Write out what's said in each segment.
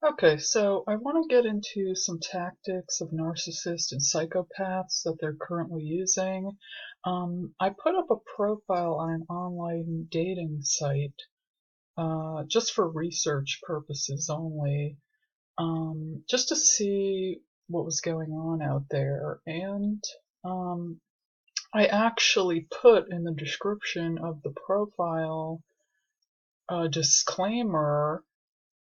Okay, so I want to get into some tactics of narcissists and psychopaths that they're currently using. I put up a profile on an online dating site just for research purposes only, just to see what was going on out there. And um, I actually put in the description of the profile a disclaimer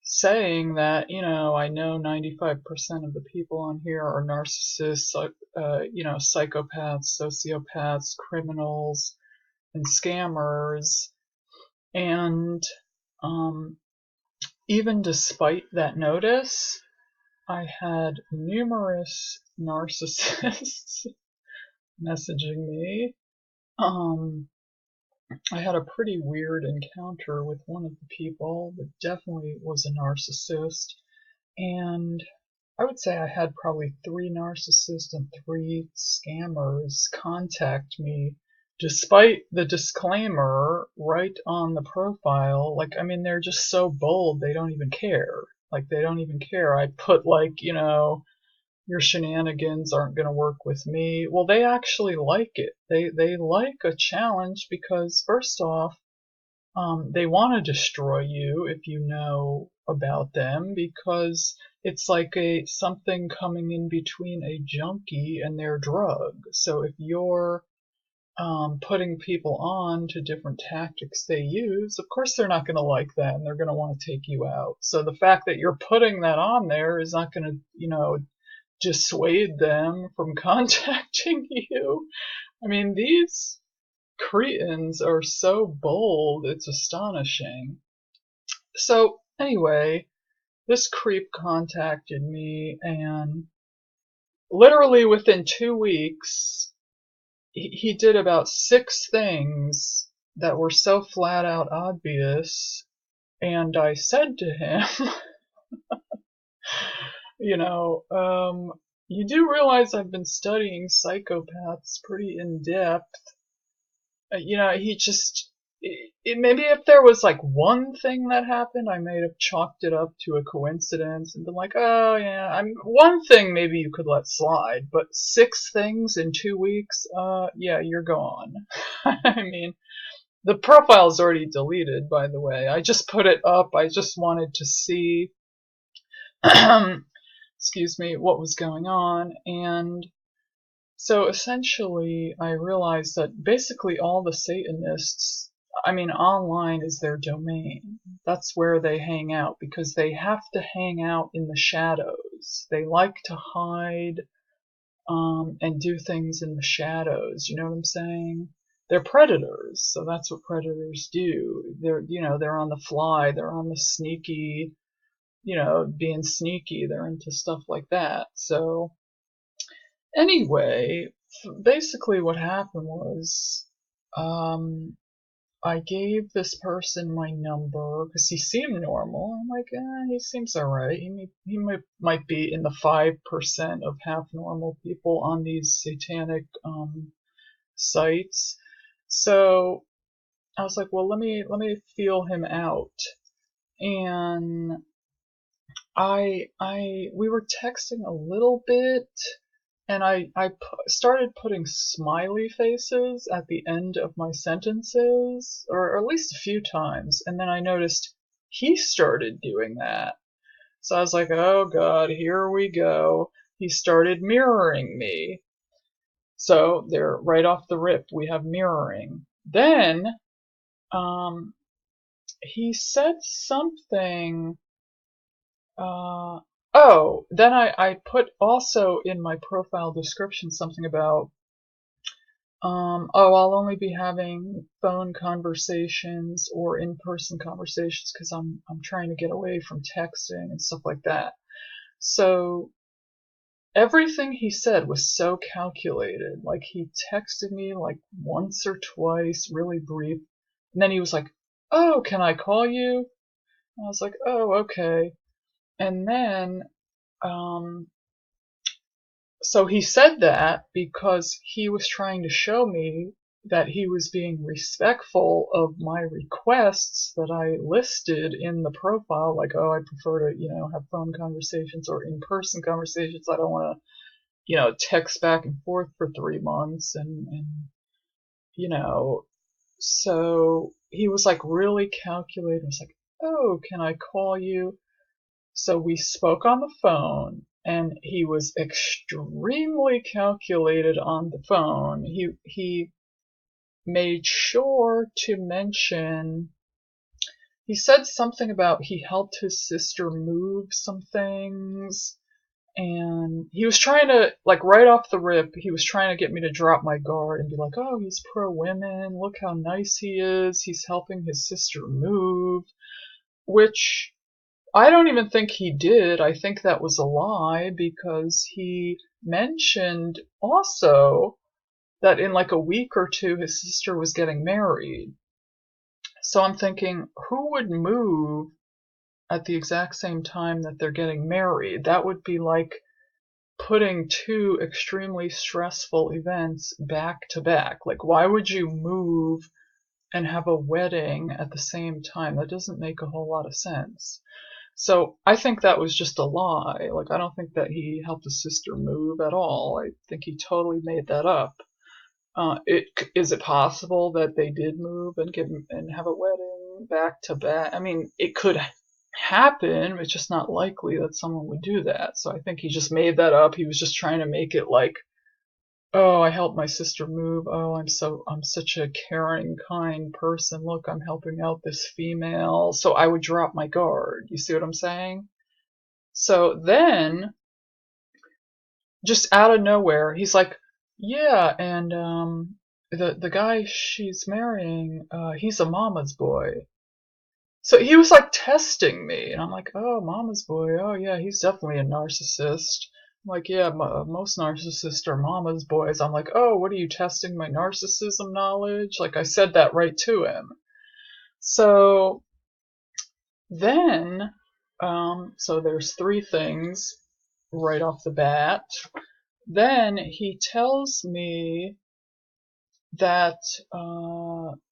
saying that, I know 95% of the people on here are narcissists, psychopaths, sociopaths, criminals, and scammers. And um, even despite that notice, I had numerous narcissists messaging me. Um, I had a pretty weird encounter with one of the people that definitely was a narcissist. And I would say I had probably three narcissists and three scammers contact me despite the disclaimer right on the profile. Like, I mean, they're just so bold, they don't even care. Like, they don't even care. I put, like, your shenanigans aren't going to work with me. Well, they actually like it. They like a challenge because, first off, they want to destroy you if you know about them because it's like a something coming in between a junkie and their drug. So if you're putting people on to different tactics they use, of course they're not going to like that and they're going to want to take you out. So the fact that you're putting that on there is not going to, dissuade them from contacting you. I mean, these Cretans are so bold, it's astonishing. So, anyway, this creep contacted me, and literally within 2 weeks, he did about six things that were so flat out obvious. And I said to him, you know, um, you do realize I've been studying psychopaths pretty in depth. He just, maybe if there was like one thing that happened, I may have chalked it up to a coincidence and been like, oh yeah, one thing maybe you could let slide, but six things in 2 weeks, yeah, you're gone. I mean, the profile is already deleted, by the way. I just put it up. I just wanted to see, excuse me, what was going on. And so essentially, I realized that basically all the Satanists, I mean, online is their domain. That's where they hang out because they have to hang out in the shadows. They like to hide, and do things in the shadows. You know what I'm saying? They're predators, so that's what predators do. They're on the fly. They're on the sneaky, being sneaky. They're into stuff like that. So anyway, basically what happened was, um, I gave this person my number because he seemed normal. I'm like, he seems alright. He might be in the 5% of half normal people on these satanic sites. So I was like, well, let me feel him out. And we were texting a little bit, and I started putting smiley faces at the end of my sentences, or at least a few times, and then I noticed he started doing that. So I was like, oh god, here we go. He started mirroring me. So there, right off the rip, we have mirroring. Then, um, he said something, then I put also in my profile description something about, I'll only be having phone conversations or in-person conversations because I'm trying to get away from texting and stuff like that. So everything he said was so calculated. Like he texted me like once or twice, really brief, and then he was like, "Oh, can I call you?" And I was like, "Oh, okay." And then, um, so he said that because he was trying to show me that he was being respectful of my requests that I listed in the profile, like, oh, I prefer to, have phone conversations or in-person conversations. I don't want to, text back and forth for 3 months and you know, so he was like really calculated. He was like, oh, can I call you? So we spoke on the phone, and he was extremely calculated on the phone. He made sure to mention, he said something about he helped his sister move some things, and he was trying to, like, right off the rip, he was trying to get me to drop my guard and be like, oh, he's pro women, look how nice he is, he's helping his sister move, which I don't even think he did. I think that was a lie, because he mentioned also that in like a week or two his sister was getting married. So I'm thinking, who would move at the exact same time that they're getting married? That would be like putting two extremely stressful events back to back. Like, why would you move and have a wedding at the same time? That doesn't make a whole lot of sense. So I think that was just a lie. Like, I don't think that he helped his sister move at all. I think he totally made that up. Is it possible that they did move and have a wedding back to back? I mean, it could happen. It's just not likely that someone would do that. So I think he just made that up. He was just trying to make it like, oh, I helped my sister move. Oh, I'm such a caring, kind person. Look, I'm helping out this female. So I would drop my guard. You see what I'm saying? So then, just out of nowhere, he's like, yeah, and the guy she's marrying, he's a mama's boy. So he was like testing me, and I'm like, oh, mama's boy. Oh yeah, he's definitely a narcissist. I'm like, yeah, most narcissists are mama's boys. I'm like, oh, what are you testing my narcissism knowledge? Like, I said that right to him. So then, so there's three things right off the bat. Then he tells me that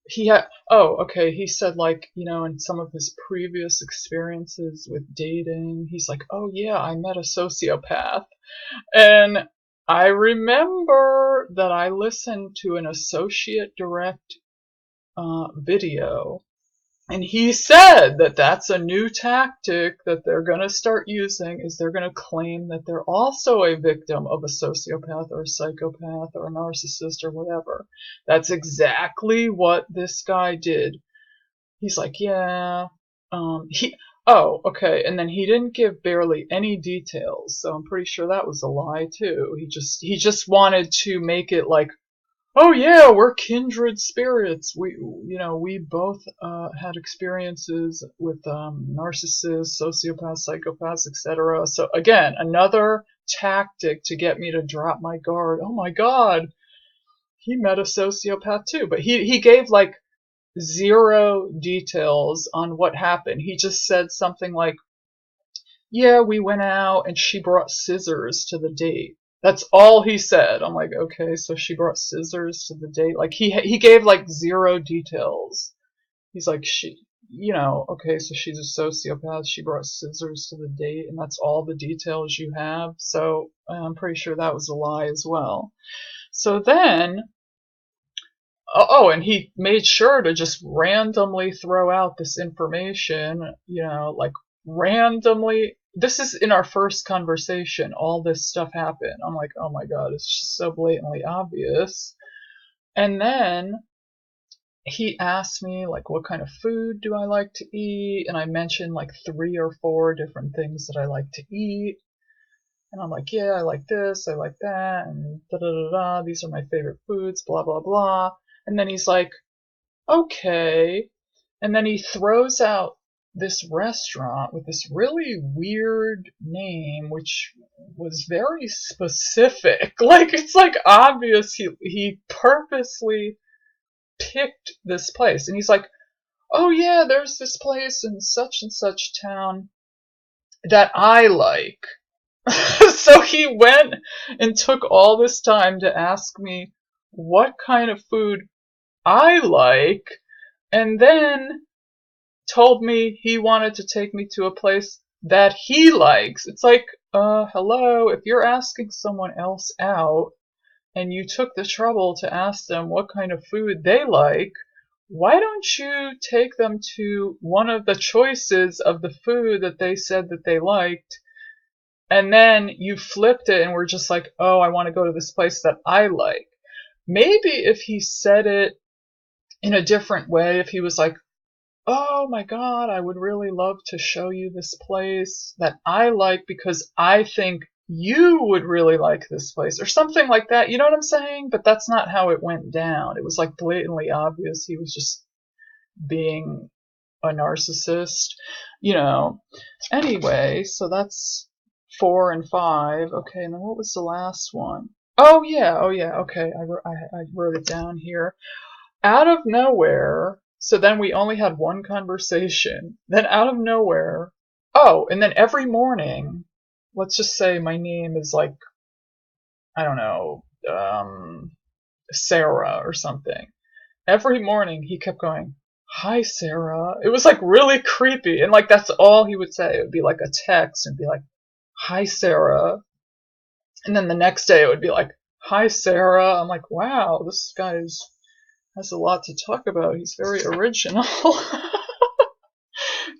he had, oh, okay, he said, like, in some of his previous experiences with dating, he's like, oh yeah, I met a sociopath. And I remember that I listened to an associate direct video, and he said that that's a new tactic that they're going to start using, is they're going to claim that they're also a victim of a sociopath or a psychopath or a narcissist or whatever. That's exactly what this guy did. He's like, yeah, oh, okay. And then he didn't give barely any details. So I'm pretty sure that was a lie too. He just wanted to make it like, oh yeah, we're kindred spirits. We both had experiences with narcissists, sociopaths, psychopaths, etc. So again, another tactic to get me to drop my guard. Oh my God, he met a sociopath too, but he gave like zero details on what happened. He just said something like, yeah, we went out and she brought scissors to the date. That's all he said. I'm like, okay, so she brought scissors to the date. Like, he gave like zero details. He's like, okay, so she's a sociopath. She brought scissors to the date, and that's all the details you have. So I'm pretty sure that was a lie as well. So then, oh, and he made sure to just randomly throw out this information, like randomly. This is in our first conversation. All this stuff happened. I'm like, oh my God, it's just so blatantly obvious. And then he asked me, like, what kind of food do I like to eat? And I mentioned like 3 or 4 different things that I like to eat. And I'm like, yeah, I like this, I like that, and da da da da, these are my favorite foods, blah blah blah. And then he's like, okay. And then he throws out this restaurant with this really weird name, which was very specific. Like, it's like obvious he purposely picked this place. And he's like, oh yeah, there's this place in such and such town that I like. So he went and took all this time to ask me what kind of food I like, and then told me he wanted to take me to a place that he likes. It's like, hello, if you're asking someone else out and you took the trouble to ask them what kind of food they like, why don't you take them to one of the choices of the food that they said that they liked? And then you flipped it and were just like, oh, I want to go to this place that I like. Maybe if he said it in a different way, if he was like, oh my God, I would really love to show you this place that I like because I think you would really like this place or something like that. You know what I'm saying? But that's not how it went down. It was like blatantly obvious he was just being a narcissist, you know. Anyway, so that's 4 and 5. Okay, and then what was the last one? Oh yeah, okay, I wrote it down here. Out of nowhere, so then we only had one conversation. Then out of nowhere, oh, and then every morning, let's just say my name is like, I don't know, Sarah or something. Every morning he kept going, hi, Sarah. It was like really creepy. And like that's all he would say. It would be like a text and be like, hi, Sarah. And then the next day it would be like, hi, Sarah. I'm like, wow, this guy's has a lot to talk about. He's very original.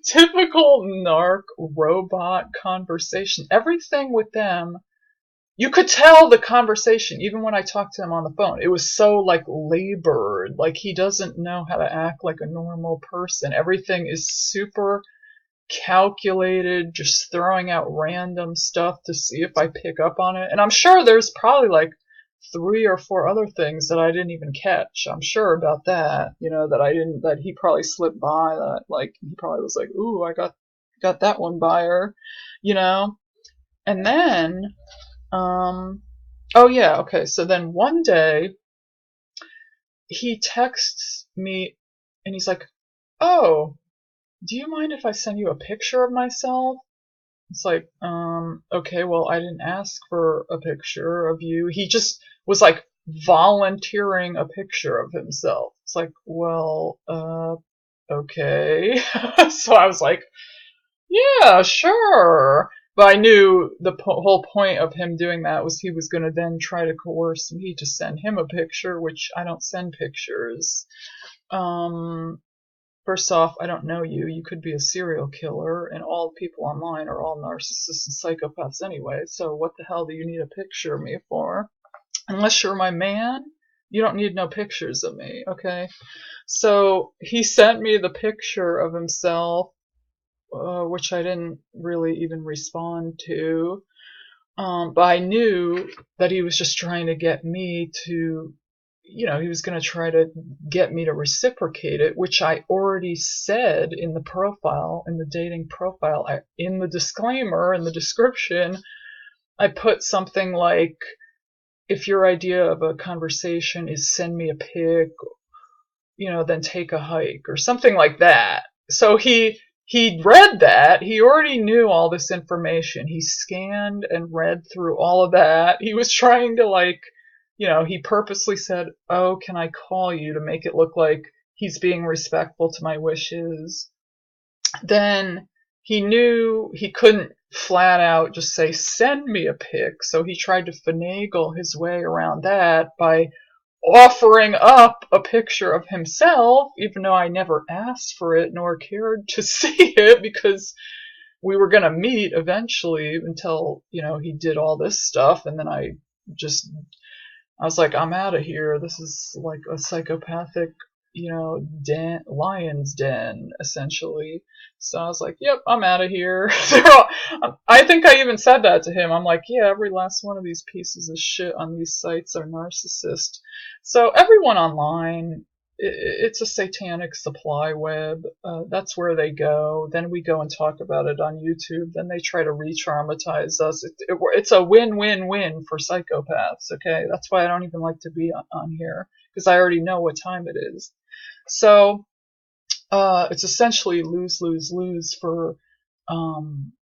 Typical narc robot conversation. Everything with them, you could tell the conversation, even when I talked to him on the phone. It was so like labored. Like he doesn't know how to act like a normal person. Everything is super calculated, just throwing out random stuff to see if I pick up on it. And I'm sure there's probably like 3 or 4 other things that I didn't even catch. I'm sure about that, you know, that I didn't, that he probably slipped by, that like he probably was like, ooh, I got that one by her, you know. And then, oh yeah, okay. So then one day he texts me and he's like, oh, do you mind if I send you a picture of myself? It's like, okay, well, I didn't ask for a picture of you. He just was like volunteering a picture of himself. It's like, well, okay. So I was like, yeah, sure. But I knew the whole point of him doing that was he was going to then try to coerce me to send him a picture, which I don't send pictures. Um, First off, I don't know you. You could be a serial killer, and all people online are all narcissists and psychopaths anyway, so what the hell do you need a picture of me for? Unless you're my man, you don't need no pictures of me, okay? So he sent me the picture of himself, which I didn't really even respond to. But I knew that he was just trying to get me to, you know, he was going to try to get me to reciprocate it, which I already said in the profile, in the dating profile, in the disclaimer, in the description, I put something like, if your idea of a conversation is send me a pic, you know, then take a hike or something like that. So he read that. He already knew all this information. He scanned and read through all of that. He was trying to like, you know, he purposely said, "Oh, can I call you?" to make it look like he's being respectful to my wishes. Then he knew he couldn't flat out just say, "Send me a pic." So he tried to finagle his way around that by offering up a picture of himself, even though I never asked for it nor cared to see it because we were going to meet eventually until, you know, he did all this stuff. And then I was like, I'm out of here. This is like a psychopathic, you know, lion's den, essentially. So I was like, yep, I'm out of here. I think I even said that to him. I'm like, yeah, every last one of these pieces of shit on these sites are narcissists. So everyone online, it's a satanic supply web. That's where they go. Then we go and talk about it on YouTube. Then they try to re-traumatize us. It's a win-win-win for psychopaths. Okay, that's why I don't even like to be on here because I already know what time it is. So it's essentially lose, lose, lose for um,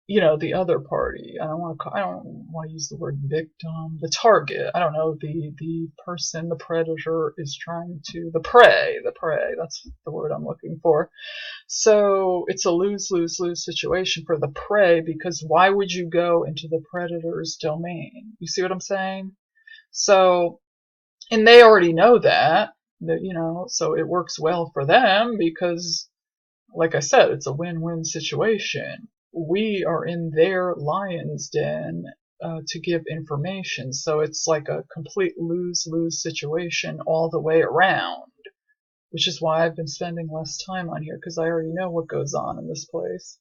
the other party. I don't want to use the word victim. The target. I don't know. The person, the predator is trying to, the prey, that's the word I'm looking for. So it's a lose-lose-lose situation for the prey, because why would you go into the predator's domain? You see what I'm saying? So, and they already know that, so it works well for them because, like I said, it's a win-win situation. We are in their lion's den to give information, so it's like a complete lose-lose situation all the way around, which is why I've been spending less time on here, because I already know what goes on in this place.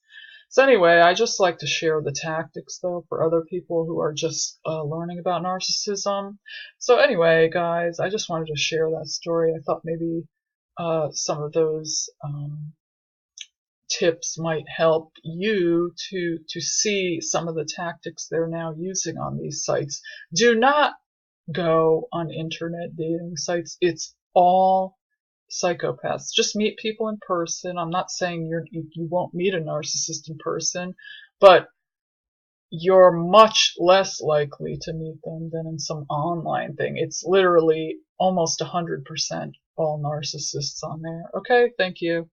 So anyway, I just like to share the tactics, though, for other people who are just learning about narcissism. So anyway, guys, I just wanted to share that story. I thought maybe some of those tips might help you to see some of the tactics they're now using on these sites. Do not go on internet dating sites. It's all psychopaths. Just meet people in person. I'm not saying you won't meet a narcissist in person, but you're much less likely to meet them than in some online thing. It's literally almost 100% all narcissists on there. Okay, thank you.